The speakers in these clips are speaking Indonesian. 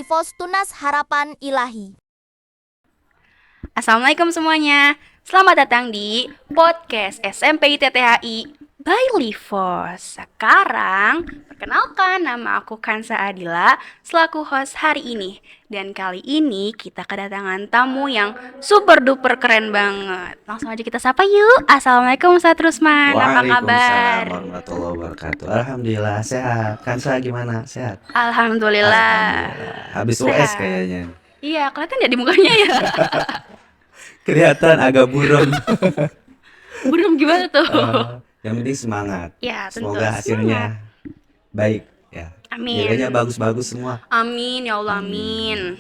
Alifos Tunas Harapan Ilahi. Assalamualaikum semuanya. Selamat datang di podcast SMP TTHI by Livos. Sekarang, perkenalkan nama aku Kansa Adila selaku host hari ini. Dan kali ini kita kedatangan tamu yang super duper keren banget. Langsung aja kita sapa yuk. Assalamualaikum Ustadz Rusman, apa kabar? Waalaikumsalam warahmatullahi wabarakatuh. Alhamdulillah sehat. Kansa gimana? Sehat? Alhamdulillah. Habis Sehat. US kayaknya. Iya, kelihatan ya di mukanya ya. Kelihatan agak buram. Buram gimana tuh? Yang penting semangat. Ya, tentu. Semoga hasilnya baik ya. Amin. Nilainya bagus-bagus semua. Amin ya Allah, amin.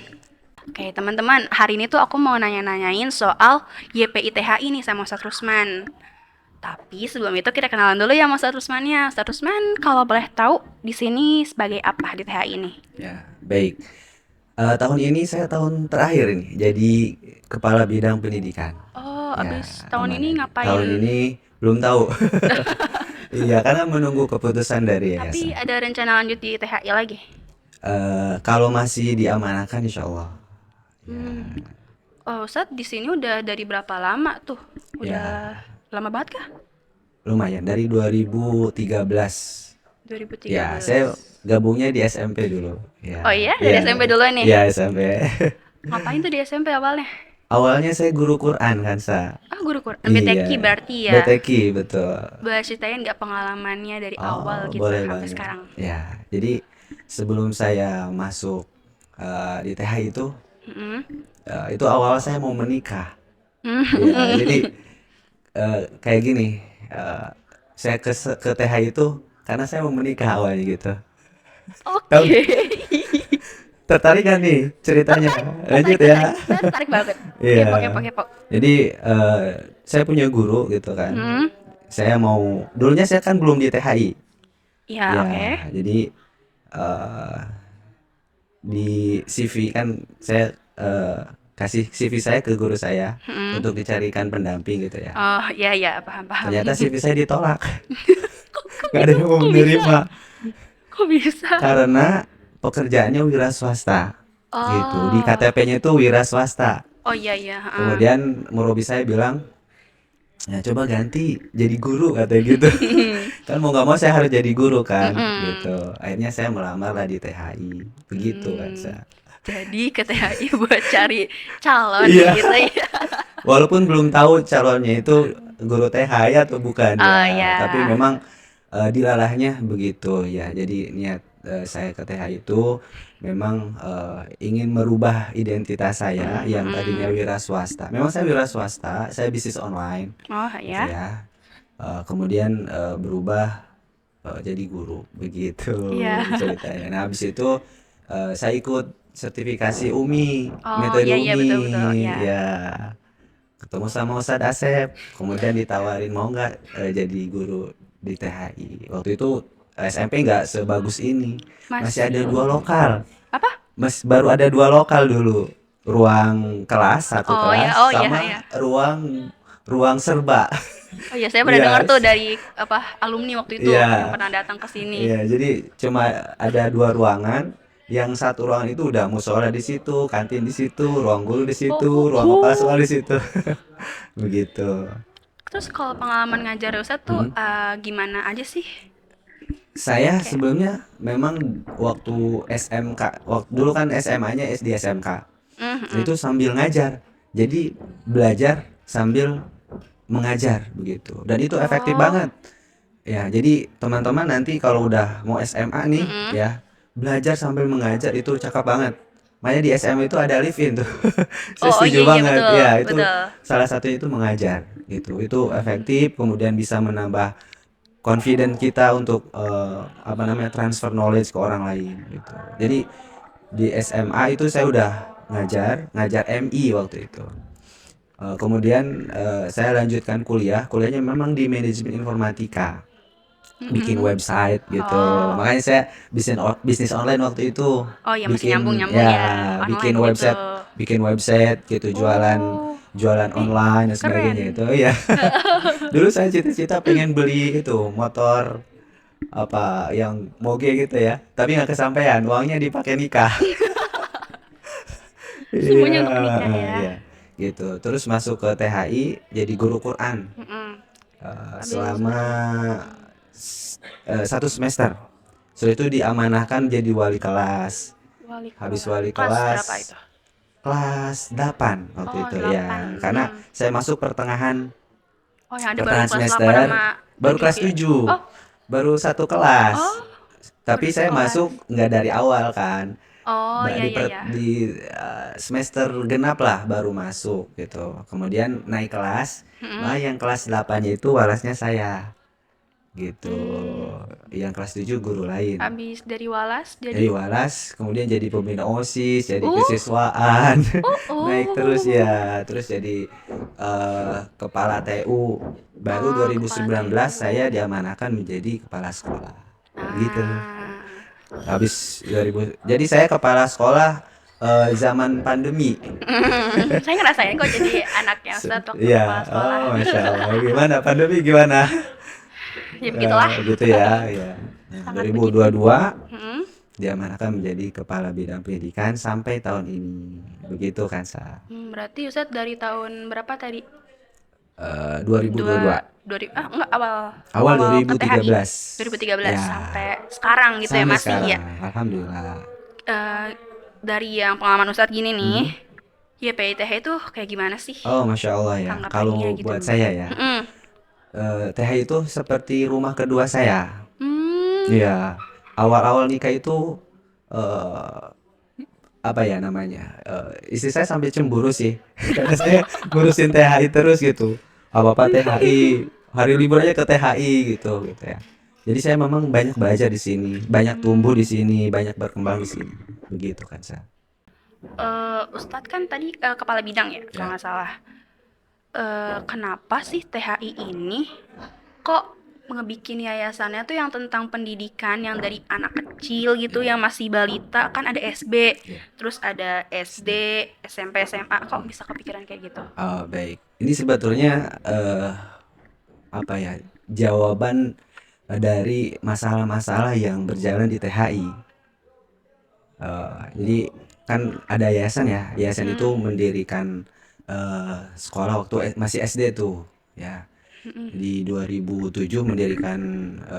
Oke teman-teman, hari ini tuh aku mau nanya-nanyain soal YPITHI nih sama Ustadz Rusman. Tapi sebelum itu kita kenalan dulu ya sama Ustadz Rusmannya. Ustadz Rusman, kalau boleh tahu di sini sebagai apa di THI ini? Ya, baik. Tahun ini saya tahun terakhir ini jadi kepala bidang pendidikan. Oh, Ya, abis tahun aman ini ya. ngapain? Tahun ini belum tahu. Iya, karena menunggu keputusan dari Tapi yayasan. ada rencana lanjut di THI lagi? Kalau masih diamanahkan insya Allah. Oh, Ustadz di sini udah dari berapa lama tuh? Udah lama banget kah? Lumayan dari 2013. 2013. Ya, saya gabungnya di SMP dulu. Ya. Oh iya, dari SMP dulu nih. Iya, SMP. Ngapain tuh di SMP awalnya? Awalnya saya guru Quran kan, Sa. Ah, guru Quran. BTQ Iya. berarti ya. BTQ, betul. Boleh ceritain nggak pengalamannya dari awal gitu Boleh sampai banget. sekarang? Ya, jadi sebelum saya masuk di TH itu, itu awal saya mau menikah. Ya, jadi kayak gini, saya ke TH itu karena saya mau menikah awalnya gitu. Oke. Tertarik kan nih ceritanya? Lanjut ya. Tertarik banget. Iya. Kepo. Jadi saya punya guru gitu kan. Saya mau dulunya saya kan belum di THI. Ya, Ya, oke. jadi di CV kan saya kasih CV saya ke guru saya untuk dicarikan pendamping gitu ya. Oh, iya, paham. Ternyata CV saya ditolak. Gak ada yang mau menerima Kok bisa? karena pekerjaannya wira swasta. Gitu. Di KTP-nya itu wira swasta. Oh iya. Kemudian murobi saya bilang, ya coba ganti jadi guru katanya gitu. Kan mau nggak mau saya harus jadi guru kan, gitu. Akhirnya saya melamar lah di THI, begitu kan saya. Jadi ke THI buat cari calon Iya. gitu ya. Walaupun belum tahu calonnya itu guru THI atau bukan Oh, ya, ya. tapi memang dilalahnya begitu ya. Jadi niat saya ke THI itu memang ingin merubah identitas saya yang tadinya wira swasta. Memang saya wira swasta, saya bisnis online. Oh Gitu ya. ya. Kemudian berubah jadi guru begitu Iya. ceritanya. Nah, habis itu saya ikut sertifikasi UMI, Oh, metode iya, UMI. betul, ya. Ya. Ketemu sama Ustadz Asep, kemudian ditawarin mau nggak jadi guru di THI. Waktu itu SMP nggak sebagus ini, masih ada 2 lokal. Apa? Baru ada 2 lokal dulu, ruang kelas, satu Oh, kelas, ya. Oh, sama iya. ruang serba. Oh iya, saya pernah Iya. dengar tuh dari alumni waktu itu Iya. yang pernah datang ke sini. Iya, jadi cuma ada 2 ruangan. Yang satu ruangan itu udah musola di situ, kantin di situ, ruang guru di situ, ruang kepala sekolah di situ. Begitu. Terus kalau pengalaman ngajar Ustadz tuh gimana aja sih? Saya sebelumnya memang waktu SMK, dulu kan SMA-nya SD SMK. Itu sambil ngajar. Jadi belajar sambil mengajar begitu. Dan itu efektif banget. Ya, jadi teman-teman nanti kalau udah mau SMA nih ya, belajar sambil mengajar itu cakep banget. Makanya di SMA itu ada live-in tuh. Saya Oh, setuju iya, banget. betul, Ya, itu betul. salah satunya itu mengajar gitu. Itu efektif, kemudian bisa menambah confident kita untuk transfer knowledge ke orang lain gitu. Jadi di SMA itu saya udah ngajar MI waktu itu. Kemudian saya lanjutkan kuliahnya memang di manajemen informatika. Bikin website gitu. Makanya saya bisnis online waktu itu. Oh iya, masih nyambung ya, Bikin online website, gitu. bikin website gitu, jualan online dan sebagainya itu. Iya. Dulu saya cita-cita pengen beli itu motor apa yang moge gitu ya, tapi nggak kesampaian, uangnya dipakai nikah. Semuanya Iya, untuk menikah ya. iya, gitu. Terus masuk ke THI jadi guru Quran Mm-mm. Habis selama 1 semester. Setelah itu diamanahkan jadi wali kelas. wali Habis kelas. wali Kelas kelas berapa itu? kelas 8 waktu Oh, itu 8. ya. Karena saya masuk pertengahan Oh, yang ada baru pertengahan kelas 8 semester, sama baru 7 kelas ya? 7, Oh, baru satu kelas. oh, baru Tapi satu saya kelas. masuk nggak dari awal kan. Oh, iya iya iya. Semester genap lah baru masuk gitu. Kemudian naik kelas, Mm-mm. malah yang kelas 8-nya itu walasnya saya gitu. Hmm. Yang kelas 7 guru lain. Habis dari Walas Jadi jadi walas, kemudian jadi pembina OSIS, jadi uh kesiswaan, naik terus oh ya, terus jadi kepala TU. Baru oh kepala 2019 saya TU. diamanahkan menjadi kepala sekolah. Gitu. Ah. Habis 2000, jadi saya kepala sekolah zaman pandemi. Saya ngerasain kok jadi anaknya Ustadz waktu Iya, kepala sekolah. oh Masya Allah. Gimana pandemi gimana? Ya begitulah. Gitu ya, ya. Nah, Sangat begitu. 2022 Hmm. diamanahkan menjadi kepala bidang pendidikan sampai tahun ini. Begitu kan, Sa? Berarti Ustadz dari tahun berapa tadi? 2022. Enggak awal Awal awal ke THI 2013. 2013 Ya, sampai sekarang gitu ya sampai masih ya. sekarang. Alhamdulillah. Eh, dari yang pengalaman Ustadz gini nih, Hmm. ya PITH itu kayak gimana sih Oh, Masya Allah ya. tanggapannya Kalau gitu? buat saya ya, Mm-mm. TH itu seperti rumah kedua saya. Hmm. Iya. Awal-awal nikah itu eh, apa ya namanya? Istri saya sampai cemburu sih. Karena saya ngurusin THI terus gitu. Apa-apa THI, hari libur aja ke THI gitu gitu ya. Jadi saya memang banyak belajar di sini, banyak tumbuh di sini, banyak berkembang di sini. Begitu kan, Sa? Ustadz kan tadi kepala bidang ya, kalau Ya. nggak salah. Kenapa sih THI ini kok ngebikin yayasannya tuh yang tentang pendidikan yang dari anak kecil gitu yang masih balita kan ada SB, Ya. terus ada SD, SMP, SMA, kok bisa kepikiran kayak gitu? Oh, baik. Ini sebetulnya apa ya? Jawaban dari masalah-masalah yang berjalan di THI. Jadi kan ada yayasan ya, yayasan itu mendirikan sekolah waktu masih SD tuh, ya. Di 2007 mendirikan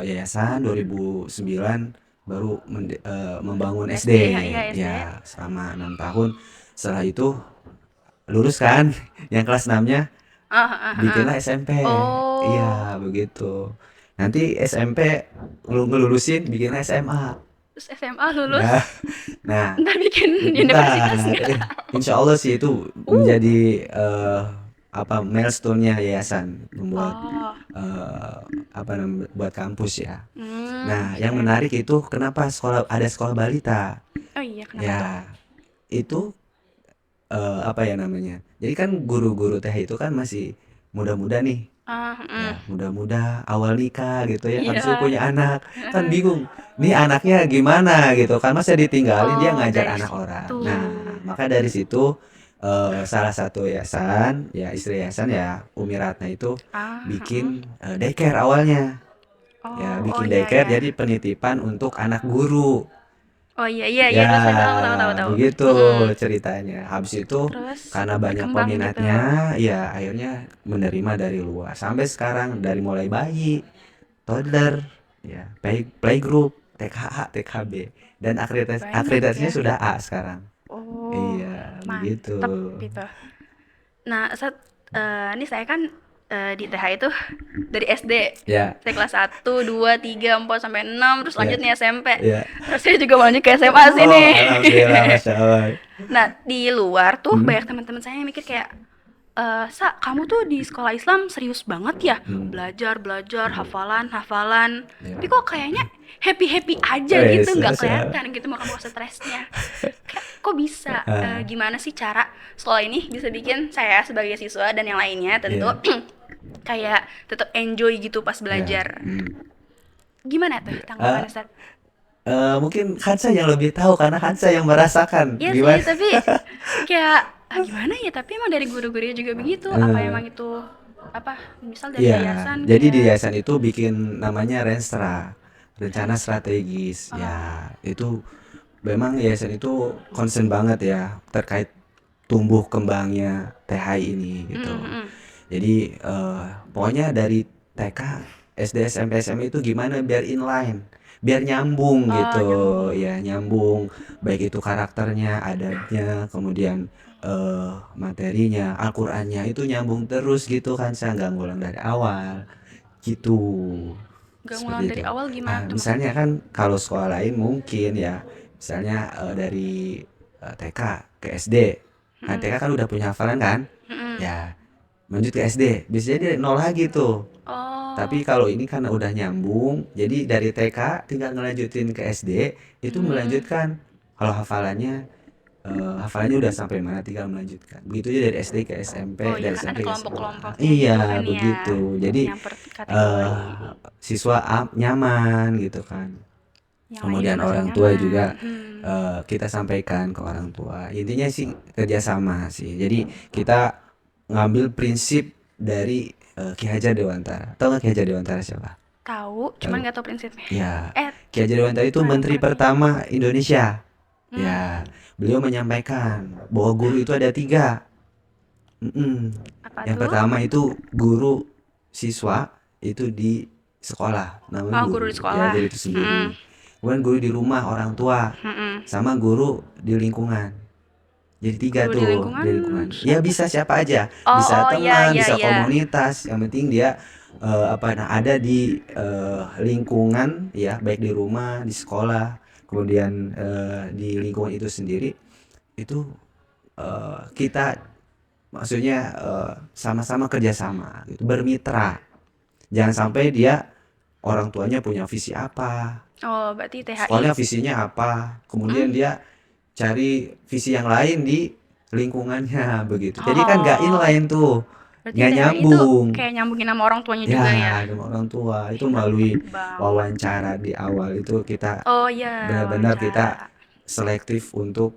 yayasan, 2009 baru membangun SD, Iya SD. ya selama 6 tahun. Setelah itu lulus kan, yang kelas 6-nya Ah, ah, ah. bikinlah SMP, Oh, iya begitu. Nanti SMP ngelulusin bikinlah SMA. terus SMA lulus, Nah, nah ntar bikin universitas bentar, nggak? insya Allah sih itu menjadi apa milestone-nya yayasan membuat Oh, apa namanya buat kampus ya. Nah, yang oke. menarik itu kenapa ada sekolah balita? Oh iya, kenapa tuh? Ya, itu apa ya namanya? Jadi kan guru-guru teh itu kan masih muda-muda nih. Ah, Ya, muda-muda awal nikah gitu ya, habis itu iya. punya anak. Kan bingung. Nih anaknya gimana gitu kan, masa ditinggalin dia Oh, ngajar dari anak orang. situ. Nah, maka dari situ salah satu yayasan, ya istri yayasan ya Umi Ratna itu Ah, bikin daycare awalnya. Ya, oh bikin iya daycare iya. jadi penitipan untuk anak guru. Oh iya iya iya, Ya, itu saya tahu tahu tahu tahu. begitu Mm-mm. ceritanya. Habis itu Terus karena banyak berkembang gitu. peminatnya, ya akhirnya menerima dari luar. Sampai sekarang dari mulai bayi, toddler, ya, playgroup, TKA, TKB, dan Banyak akreditasinya ya. sudah A sekarang. Oh, Iya, begitu. mantep gitu. Nah, ini saya kan di TH itu dari SD. Ya, Saya kelas 1, 2, 3, 4 sampai 6, terus ya, lanjut nih SMP. ya. Terus saya juga mau lanjut ke SMA Oh, sini. alhamdulillah, masya Allah. Nah, di luar tuh Hmm, banyak teman-teman saya yang mikir kayak, Sa, kamu tuh di sekolah Islam serius banget ya? hmm, Belajar, belajar, hafalan, hafalan. ya. Tapi kok kayaknya happy-happy aja Wes, gitu, nggak masya Allah. kelihatan gitu muka-muka stresnya. Kok bisa? Ah, Gimana sih cara sekolah ini bisa bikin saya sebagai siswa dan yang lainnya tentu iya, kayak tetap enjoy gitu pas ya. belajar. Gimana tuh tanggapan Ah, Ustaz? mungkin Hansa yang lebih tahu karena Hansa yang merasakan Iya sih, gimana. tapi kayak gimana ya? Tapi emang dari guru-gurunya juga begitu. Apa Eh, emang itu apa? Misal dari Iya, yayasan jadi di kayak yayasan itu bikin namanya Renstra, rencana strategis. oh, Ya, itu memang yayasan itu concern banget ya terkait tumbuh kembangnya THI ini gitu. Jadi pokoknya dari TK, SD, SMP, SMA itu gimana biar inline, biar nyambung Oh, gitu, nyambung. ya nyambung, baik itu karakternya, adabnya, kemudian materinya, Al-Qur'annya itu nyambung terus gitu kan, saya nggak ngulang dari awal gitu, Gak ngulang seperti dari itu. awal gimana Nah, tuh misalnya maksudnya? kan kalau sekolah lain mungkin ya, misalnya dari TK ke SD. Nah, Mm-mm. TK kan udah punya hafalan kan? Mm-mm. Ya, lanjut ke SD, bisa jadi nol lagi tuh. Oh. Tapi kalau ini karena udah nyambung, jadi dari TK tinggal ngelanjutin ke SD, itu Hmm. melanjutkan. Kalau hafalannya udah sampai mana tinggal melanjutkan. Begitu juga dari SD ke Oh SMP, iya dari kan ada SMP ke SMA. kelompok-kelompoknya gitu kan Iya, ya, begitu. Jadi yang per eh, kategori. siswa nyaman gitu kan. Yang lain juga Kemudian masih orang tua nyaman. juga kita sampaikan ke orang tua. Intinya sih kerjasama sih. Jadi kita ngambil prinsip dari Ki Hajar Dewantara. Tahu nggak Ki Hajar Dewantara siapa? Tahu, cuman Tahu. nggak tahu prinsipnya. Ya, Eh, Ki Hajar Dewantara itu kurang menteri ngerti. pertama Indonesia. Hmm. Ya, beliau menyampaikan bahwa guru itu ada tiga. Mm-mm. Apa Yang tuh? pertama itu guru siswa itu di sekolah, namanya Oh, guru di guru, ya sekolah. guru itu Hmm. sendiri. Kemudian guru di rumah orang tua, Hmm. sama guru di lingkungan. Jadi tiga Guru di tuh lingkungan di lingkungan. Ya siapa? bisa siapa aja, Oh, bisa oh ya, teman, ya, bisa ya. komunitas. Yang penting dia ada di lingkungan, ya baik di rumah, di sekolah, kemudian di lingkungan itu sendiri. Itu kita maksudnya sama-sama kerjasama, gitu, bermitra. Jangan sampai dia orang tuanya punya visi apa, Oh, berarti THI. sekolahnya visinya apa, Hmm? kemudian dia cari visi yang lain di lingkungannya begitu. Jadi kan nggak Oh, inline tuh, berarti nggak THI itu nyambung. kayak nyambungin sama orang tuanya Ya, juga ya. sama orang tua itu Ih, mantep melalui banget. wawancara di awal itu kita Oh ya, benar-benar kita wawancara. selektif untuk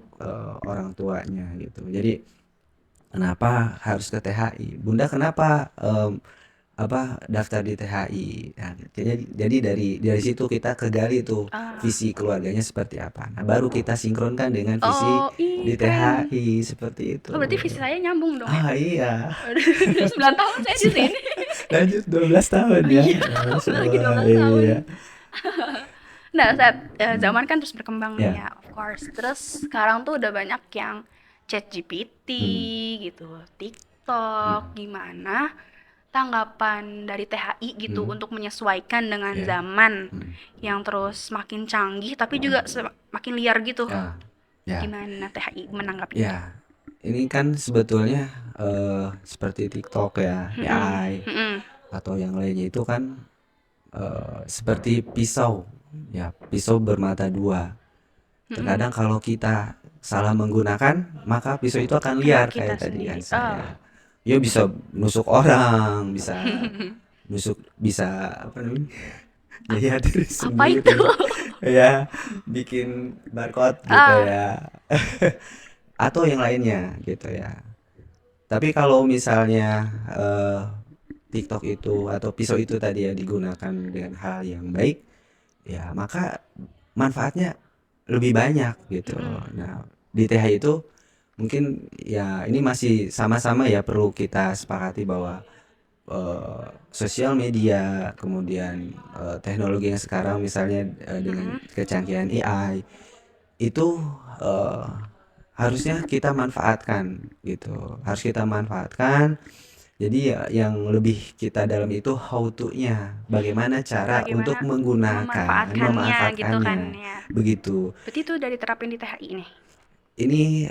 orang tuanya gitu. Jadi kenapa harus ke THI? Bunda kenapa daftar di THI? Nah, jadi dari situ kita kegali tuh Ah. visi keluarganya seperti apa. Nah, baru kita sinkronkan dengan visi Oh, ih di keren. THI seperti itu. Oh, berarti visi saya nyambung dong ya. Ah iya, Udah 9 tahun saya di sini. lanjut 12 tahun Oh ya. iya, Masya lagi Allah, 12 tahun. iya. Nah, saat zaman kan terus berkembang nih Ya, ya, of course. Terus sekarang tuh udah banyak yang ChatGPT hmm, gitu, TikTok, hmm, gimana tanggapan dari THI gitu hmm, untuk menyesuaikan dengan ya, zaman hmm, yang terus makin canggih tapi juga makin liar gitu. ya, ya, Gimana THI menanggapi itu? ya. Ini kan sebetulnya seperti TikTok ya, Mm-mm, AI mm-mm, atau yang lainnya itu kan seperti pisau, ya, pisau bermata dua. mm-mm. Terkadang kalau kita salah menggunakan, maka pisau itu akan Kena liar kita kayak tadi kan sendiri. Oh. saya. Ya bisa nusuk orang, bisa apa namanya? Nyayat diri Apa itu? sendiri. Ya, bikin barcode gitu Ah, ya. Atau yang lainnya gitu ya. Tapi kalau misalnya TikTok itu atau pisau itu tadi ya digunakan dengan hal yang baik, ya maka manfaatnya lebih banyak gitu. mm-mm. Nah, di TH itu mungkin ya ini masih sama-sama ya perlu kita sepakati bahwa sosial media, kemudian teknologi yang sekarang misalnya dengan Mm-mm. kecanggihan AI itu eh, harusnya kita manfaatkan gitu. Harus kita manfaatkan. Jadi ya yang lebih kita dalam itu how to-nya, bagaimana cara Bagaimana untuk menggunakan, memanfaatkannya gitu kan memanfaatkannya, ya. begitu. Berarti itu udah diterapin di THI nih. Ini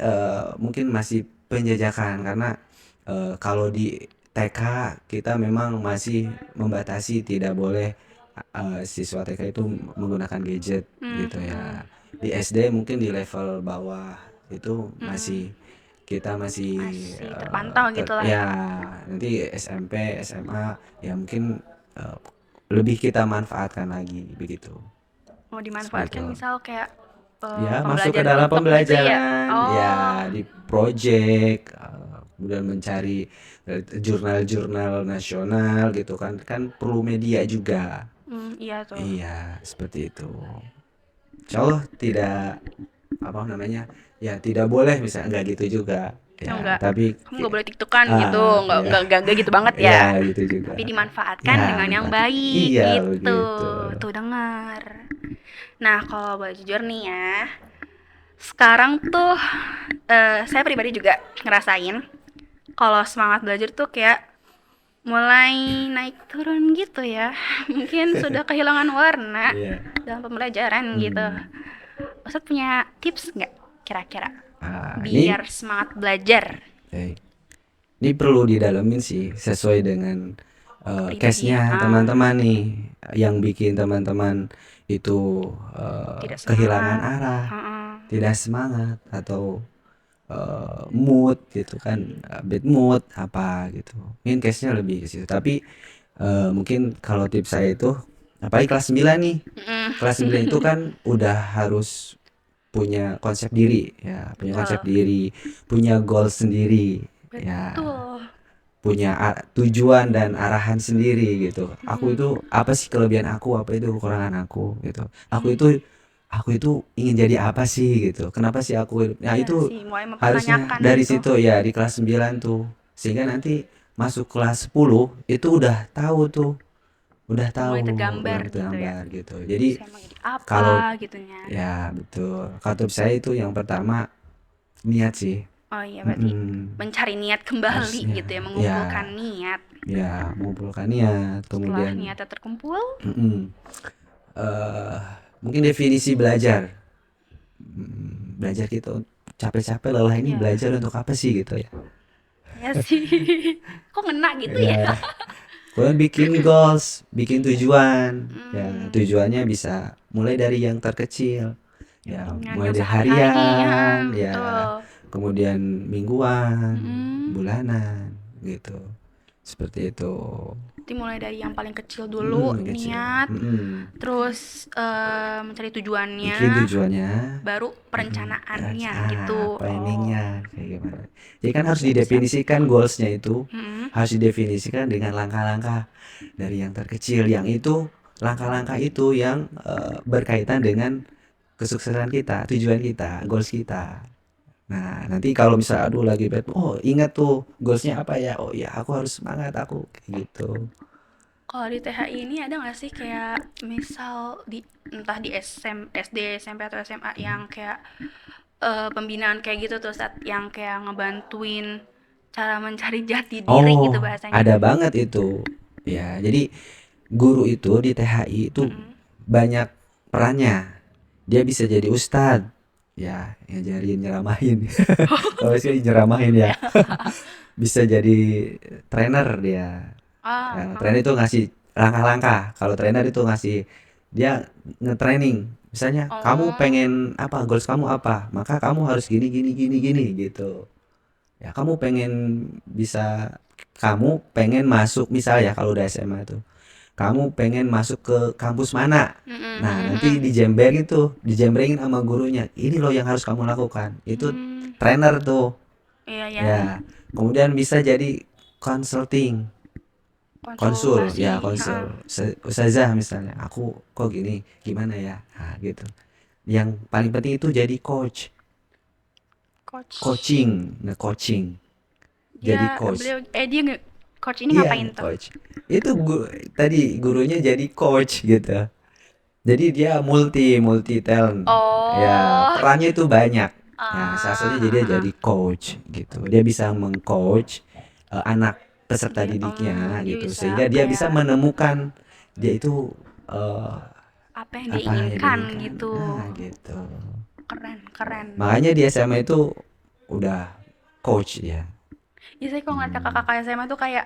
mungkin masih penjajakan karena kalau di TK kita memang masih membatasi tidak boleh siswa TK itu menggunakan gadget gitu Mm-mm. ya. Di SD mungkin di level bawah itu Mm-mm. kita masih Masih terpantau gitu lah ya ya. nanti SMP, SMA ya mungkin eh, lebih kita manfaatkan lagi begitu. Mau Seperti itu. dimanfaatkan misal kayak Ya, masuk ke pembelajaran dalam untuk gitu ya. pembelajaran, Oh, ya di project, kemudian mencari jurnal-jurnal nasional gitu kan, kan perlu media juga. iya tuh. Iya, seperti itu. Insya Allah tidak apa namanya, ya tidak boleh misalnya nggak gitu juga. Ya, Enggak, tapi kamu nggak boleh tiktokan gitu, ya, nggak gitu banget ya ya. gitu juga. Tapi dimanfaatkan Ya, dengan yang manfaat. baik Iya gitu. begitu. Tuh dengar. Nah, kalau boleh jujur nih ya, sekarang tuh saya pribadi juga ngerasain kalau semangat belajar tuh kayak mulai naik turun gitu ya. Mungkin sudah kehilangan warna Iya. dalam pembelajaran gitu. Hmm. Ustadz punya tips nggak kira-kira Ini biar semangat belajar? eh, ini perlu didalamin sih sesuai dengan Kepribadian. case-nya teman-teman nih yang bikin teman-teman itu Tidak kehilangan semangat. arah, Heeh. tidak semangat atau mood gitu kan, bad mood apa gitu. Mungkin case-nya lebih ke situ. Tapi mungkin kalau tips saya itu apalagi kelas 9 nih. Mm-mm. Kelas 9 itu kan udah harus punya konsep diri ya, punya konsep Betul. diri, punya goal sendiri ya, Betul. punya tujuan dan arahan sendiri gitu. Aku Mm-mm. itu apa sih kelebihan aku, apa itu kekurangan aku gitu. Aku Mm. itu ingin jadi apa sih gitu. Kenapa sih aku? Nah, Iya itu sih, mulai harusnya mempertanyakan dari gitu. situ ya di kelas 9 tuh. Sehingga nanti masuk kelas 10 itu udah tahu tuh, udah Mulai tahu, tergambar udah gitu ya. tergambar gitu. Jadi Saya mau jadi apa kalau gitunya. ya betul. Kalau tips saya itu yang pertama niat sih. Oh iya, berarti mencari niat kembali Harusnya gitu ya, ya, mengumpulkan niat. mengumpulkan niat, Setelah kemudian niatnya terkumpul, eh, mungkin definisi belajar. Belajar gitu capek-capek lelah ini ya, belajar untuk apa sih gitu ya. ya sih. Kok ngena gitu ya? Ya, kemudian bikin goals, bikin tujuan. Ya, Hmm, tujuannya bisa mulai dari yang terkecil. Ya, dengan mulai yang dari sehari-hari, ya, harian, ya, betul. kemudian mingguan, Mm-mm. bulanan, gitu. Seperti itu. Berarti mulai dari yang paling kecil dulu, Yang kecil. niat, terus mencari tujuannya, Bikin tujuannya, baru perencanaannya gitu. planningnya kayak gimana. Jadi kan harus Siap, siap. didefinisikan goalsnya itu, Mm-mm. harus didefinisikan dengan langkah-langkah dari yang terkecil, yang itu langkah-langkah itu yang berkaitan dengan kesuksesan kita, tujuan kita, goals kita. Nah, nanti kalau misal aduh lagi bad, oh ingat tuh goalsnya apa ya? Oh ya, aku harus semangat aku kayak gitu. Kalau di THI ini ada nggak sih kayak misal di entah di SD, SMP atau SMA yang kayak pembinaan kayak gitu tuh saat yang kayak ngebantuin cara mencari jati diri gitu Oh, bahasanya. ada banget itu. Ya, jadi guru itu di THI itu Mm-mm. banyak perannya. Dia bisa jadi ustadz, ya, ngajarin nyeramahin. Kalau sih nyeramahin ya. Bisa jadi trainer dia. Ah, Ya, trainer itu ngasih langkah-langkah. Kalau trainer itu ngasih dia nge-training. Misalnya kamu oh, pengen apa, goals kamu apa, maka kamu harus gini gini gini gini gitu. Ya, kamu pengen masuk misal ya kalau udah SMA tuh. Kamu pengen masuk ke kampus mana? mm-mm, Nah, nanti mm-mm. dijembrengin sama gurunya. Ini loh yang harus kamu lakukan. Itu Hmm, trainer tuh. iya ya, Ya. Kemudian bisa jadi consulting, konsultasi, ya ha, konsul. Ustazah misalnya, aku kok gini, gimana ya? Nah, gitu. Yang paling penting itu jadi coach, coach. nge-coaching. Jadi Dia coach. beliau dia coach ini Iya, ngapain tuh? nge-coach. Itu tadi gurunya jadi coach gitu. Jadi dia multi talent. Ya, Oh, perannya itu banyak. Nah, salah satunya jadi dia ah, jadi coach gitu. Dia bisa meng-coach anak peserta didiknya dia gitu, bisa sehingga dia bisa kayak menemukan dia itu eh, apa yang dia apa yang inginkan diinginkan. gitu. Nah, gitu. Keren, keren. Makanya di SMA itu udah coach ya. Ya saya kalau ngeliat Hmm, kakak-kakak SMA tuh kayak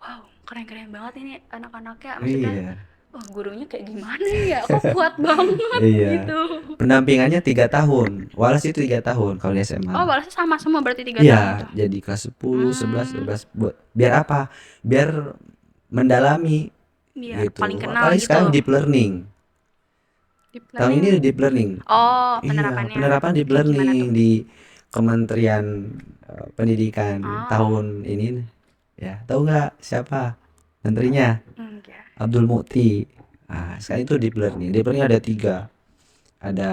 wow, keren-keren banget ini anak-anaknya. Maksudnya, iya, oh gurunya kayak gimana ya? Kok kuat banget iya. gitu. Pendampingannya 3 tahun. Walas itu 3 tahun kalau di SMA. Oh, balasnya sama semua berarti 3 tahun Iya, tuh. jadi kelas 10, 11, Hmm, 12 buat biar apa? Biar mendalami biar paling gitu. kenal Apalagi gitu. sekarang deep learning. Deep Tahun ini learning. deep learning. Oh, Iya, penerapannya penerapan deep kayak gimana tuh? learning di Kementerian Pendidikan Oh, tahun ini ya. Tahu nggak siapa menterinya? enggak. Abdul Mukti. Nah, sekarang itu deep learning. Deep learning ada 3. Ada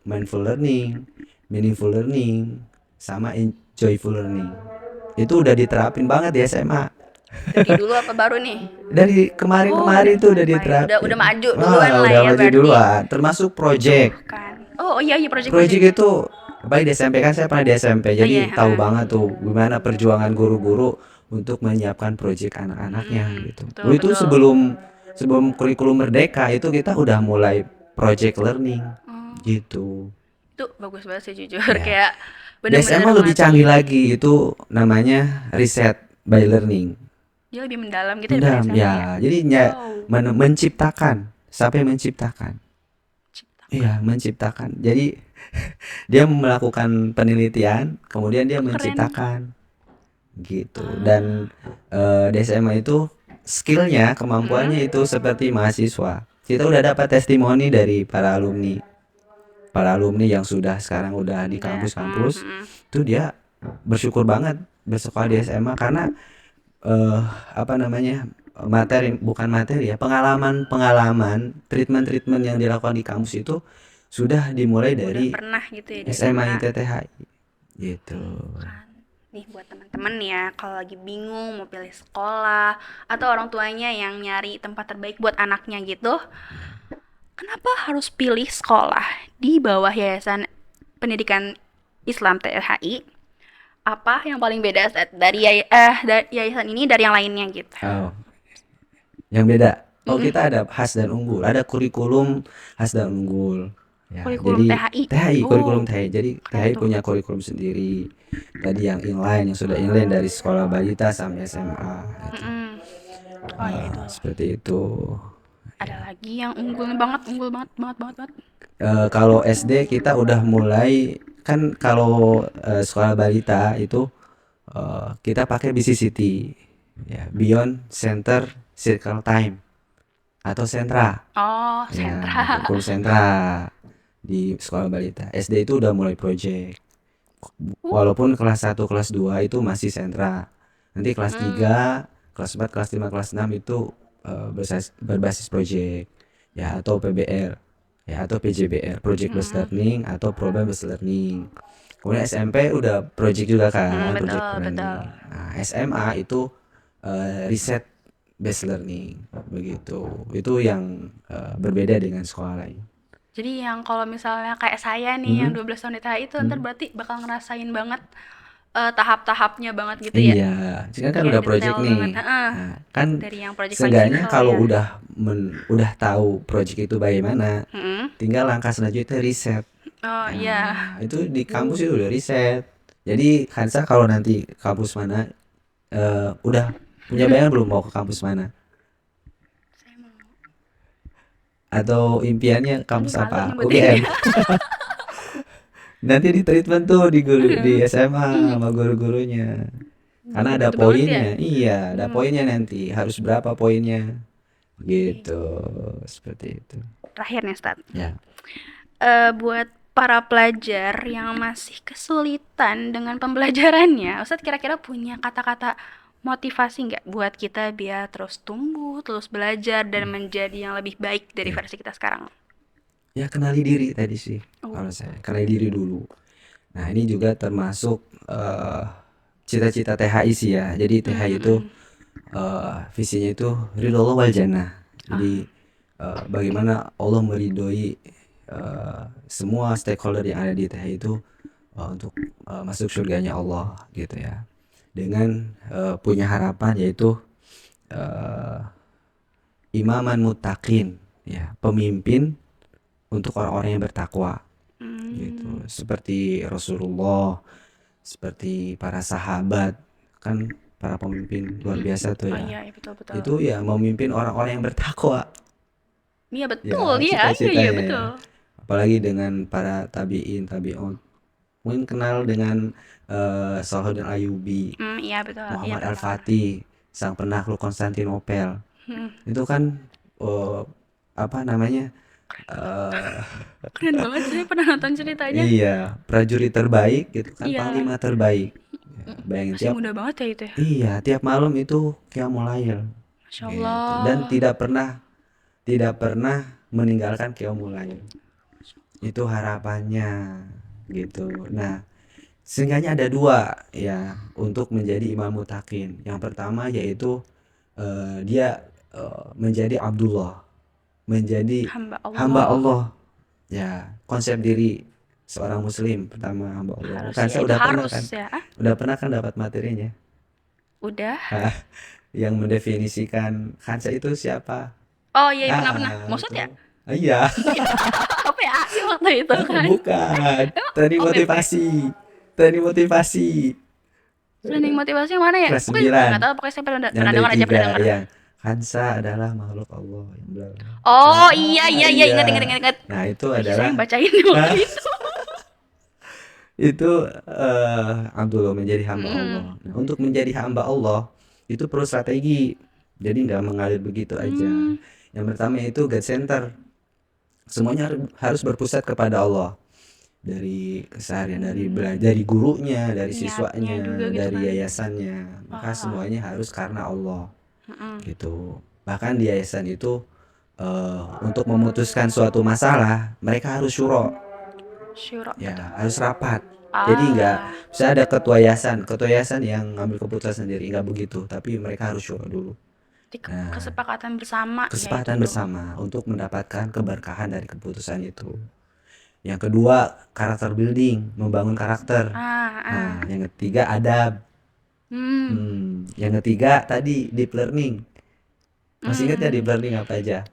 mindful learning, meaningful learning, sama joyful learning. Itu udah diterapin banget di SMA. Dari dulu apa baru nih? Dari kemarin-kemarin tuh udah Lumayan. diterapin. Udah maju duluan lah udah ya maju berarti. duluan. Termasuk project. Kan. Oh iya project. Project itu baik di SMP, kan saya pernah di SMP, jadi iya, tahu banget tuh gimana perjuangan guru-guru untuk menyiapkan project anak-anaknya gitu. betul, Itu sebelum kurikulum merdeka itu kita udah mulai project learning gitu. Itu bagus banget sih jujur Ya. kayak Di SMA lebih canggih lagi, itu namanya riset by learning. Dia lebih mendalam gitu daripada Mendalam SMA ya. Jadi Wow. menciptakan, sampai menciptakan. Iya, menciptakan. Jadi dia melakukan penelitian, kemudian dia Keren. menciptakan gitu. Dan di SMA itu skillnya, kemampuannya itu seperti mahasiswa. Kita udah dapat testimoni dari para alumni yang sudah sekarang udah di kampus-kampus. Itu dia bersyukur banget bersekolah di SMA karena pengalaman treatment yang dilakukan di kampus itu sudah dimulai dari pernah gitu ya di SMA ITTHI gitu. Nih buat teman-teman ya, kalau lagi bingung mau pilih sekolah atau orang tuanya yang nyari tempat terbaik buat anaknya gitu, kenapa harus pilih sekolah di bawah Yayasan Pendidikan Islam TLHI? Apa yang paling beda dari yayasan ini dari yang lainnya gitu? Yang beda. Kita ada khas dan unggul, ada kurikulum khas dan unggul. Ya, Kurikulum jadi THI. kurikulum THI. Jadi THI punya kurikulum sendiri. Tadi yang inline, yang sudah inline dari sekolah balita sampai SMA. Gitu. Itu. Seperti itu. Ada lagi yang unggul banget. Kalau SD kita udah mulai, kan kalau sekolah balita itu kita pakai BCCT, ya, Beyond Center Circle Time atau sentra. Oh, sentra. Kurikulum sentra di sekolah balita. SD itu udah mulai project. Walaupun kelas 1, kelas 2 itu masih sentra. Nanti kelas 3, kelas 4, kelas 5, kelas 6 itu berbasis project, ya, atau PBL, ya, atau PJBL, project based learning atau problem based learning. Kemudian SMP udah project juga kan, project learning. Nah, SMA itu riset based learning, begitu. Itu yang berbeda dengan sekolah lain. Jadi yang kalau misalnya kayak saya nih yang 12 tahun di THI itu ntar berarti bakal ngerasain banget tahap-tahapnya banget gitu ya. Iya, kan udah project nih. Nah, kan Dari yang project seenggaknya simple kalau ya. udah tahu project itu bagaimana, tinggal langkah selanjutnya riset. Oh iya. Itu di kampus itu udah riset. Jadi Hansa kalau nanti kampus mana udah punya bayangan belum mau ke kampus mana? Saya mau. Atau impiannya kampus apa? Malu UGM. nyebutinnya. Nanti di treatment tuh di SMA sama guru-gurunya. Karena ada Gitu banget poinnya. ya. Iya, ada poinnya nanti. Harus berapa poinnya? Gitu. Seperti itu. Terakhir nih, Ustaz. Ya. Buat para pelajar yang masih kesulitan dengan pembelajarannya, Ustadz kira-kira punya kata-kata motivasi nggak buat kita biar terus tumbuh, terus belajar dan menjadi yang lebih baik dari versi kita sekarang? Ya, kenali diri tadi sih. Kalau saya kenali diri dulu. Nah, ini juga termasuk cita-cita THI sih ya. Jadi THI itu visinya itu ridho wal jannah. Jadi bagaimana Allah meridhoi semua stakeholder yang ada di THI itu untuk masuk surganya Allah gitu ya. Dengan punya harapan yaitu imaman muttaqin, ya, pemimpin untuk orang-orang yang bertakwa. Gitu. Seperti Rasulullah, seperti para sahabat, kan para pemimpin luar biasa tuh ya. Iya, betul. Itu ya memimpin orang-orang yang bertakwa. Iya betul, Ya, iya cita-citanya. betul. Apalagi dengan para tabi'in, tabi'un. Mungkin kenal dengan Salahuddin Ayyubi, Iya betul. Muhammad Al-Fatih, sang penakluk Konstantinopel. Itu kan apa namanya? Keren banget sih, pernah nonton ceritanya. Iya, prajurit terbaik gitu kan, Iya. panglima terbaik. Ya, bayangin Masih muda banget ya itu ya. Iya, tiap malam itu qiyamul lail. Masya Gitu. Allah. Dan tidak pernah meninggalkan qiyamul lail. Itu harapannya gitu. Nah, seenggaknya ada dua ya untuk menjadi imam mutakin. Yang pertama yaitu dia menjadi Abdullah, menjadi Hamba hamba Allah. Allah. Ya, konsep diri seorang muslim pertama hamba Allah. Harus Kan ya, saya itu udah pernah harus kan, ya. udah pernah kan dapat materinya. Udah. Yang mendefinisikan Hansa itu siapa? Oh iya, pernah. Ah, Maksud itu. ya? Iya, PAI waktu itu kan. bukan. Teknik OPP. motivasi. Teknik motivasi. Training motivasi yang mana ya? Kelas Mungkin 9. nggak tahu, pokoknya saya pernah Yang pernah dari dengar aja, pernah 3 dengar. yang Hansa adalah makhluk Allah yang bla bla. Oh Ah, iya, iya. ingat. Nah, itu Oh, iya, saya adalah yang bacain waktu itu. itu Abdullah menjadi hamba Mm. Allah. Nah, untuk menjadi hamba Allah itu perlu strategi. Jadi nggak mengalir begitu aja. Hmm. Yang pertama itu God center. Semuanya harus berpusat kepada Allah. Dari keseharian, dari gurunya, dari Niatnya siswanya, juga gitu dari kan. yayasannya. Maka semuanya harus karena Allah. Mm-mm. Gitu. Bahkan di yayasan itu untuk memutuskan suatu masalah, mereka harus syuro. Syuro. Ya, harus rapat. Jadi nggak bisa ada ketua yayasan yang ngambil keputusan sendiri, nggak begitu. Tapi mereka harus syuro dulu. Kesepakatan bersama. Kesepakatan ya itu. bersama untuk mendapatkan keberkahan dari keputusan itu. Yang kedua, karakter building, membangun karakter. Nah, yang ketiga adab. Yang ketiga tadi deep learning. Masih ingat ya deep learning apa aja?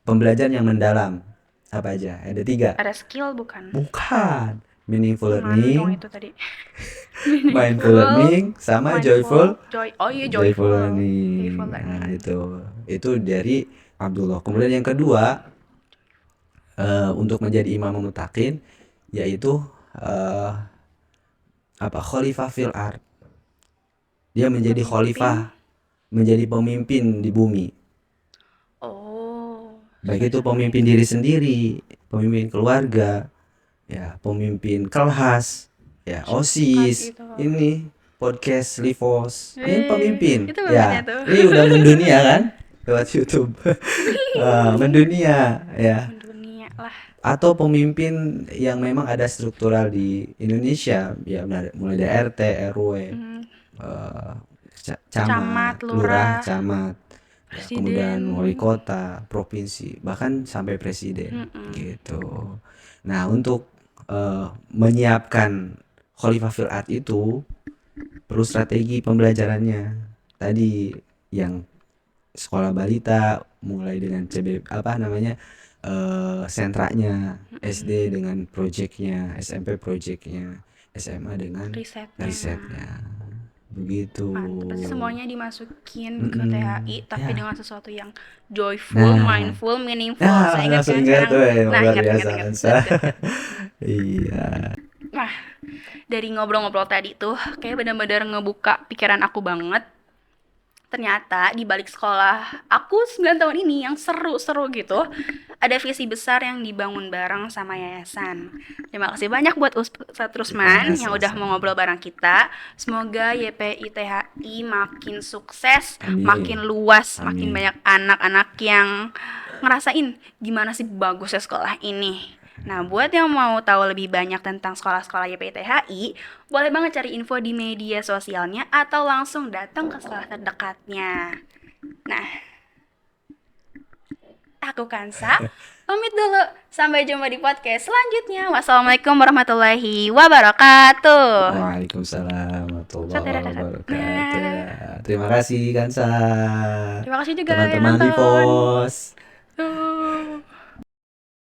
Pembelajaran yang mendalam apa aja? Ada 3. Ada skill bukan? Bukan. Meaningful Dong learning, itu tadi. mindful learning, sama joyful Joyful learning. Nah, itu dari Abdullah. Kemudian yang kedua, untuk menjadi imam mutakin yaitu khalifah fil ard. Dia menjadi khalifah, menjadi pemimpin di bumi. Oh. Baik itu pemimpin diri sendiri, pemimpin keluarga, ya, pemimpin kelas, ya, OSIS, Itu. ini podcast Livos, ini pemimpin. Itu Ya, tuh. ini udah mendunia kan lewat YouTube. Mendunia ya. Dunia lah. Atau pemimpin yang memang ada struktural di Indonesia, ya, mulai dari RT, RW, camat, lurah, camat, ya, kemudian wali kota, provinsi, bahkan sampai presiden. Gitu. Nah, untuk menyiapkan khalifah fil ard itu perlu strategi pembelajarannya. Tadi yang sekolah balita mulai dengan sentranya, SD dengan proyeknya, SMP proyeknya, SMA dengan risetnya. Begitu. Berarti semuanya dimasukin ke THI tapi Ya. dengan sesuatu yang joyful, mindful, meaningful. Saya ingat langsung kan ingat tuh, sekarang. Nah, luar ingat. biasa Hansa. Iya. Nah, dari ngobrol-ngobrol tadi tuh kayak benar-benar ngebuka pikiran aku banget. Ternyata di balik sekolah aku 9 tahun ini yang seru-seru gitu, ada visi besar yang dibangun bareng sama yayasan. Terima kasih banyak buat Ustadz Rusman yang udah mau ngobrol bareng kita. Semoga YPI THI makin sukses, Amin. makin luas, Amin. makin banyak anak-anak yang ngerasain gimana sih bagusnya sekolah ini. Nah, buat yang mau tahu lebih banyak tentang sekolah-sekolah YPI THI, boleh banget cari info di media sosialnya atau langsung datang ke sekolah terdekatnya. Nah, aku Kansa, pamit dulu. Sampai jumpa di podcast selanjutnya. Wassalamualaikum warahmatullahi wabarakatuh. Waalaikumsalam warahmatullahi wabarakatuh. Terima kasih Kansa. Terima kasih juga teman-teman yang nonton. Livos. Tuh.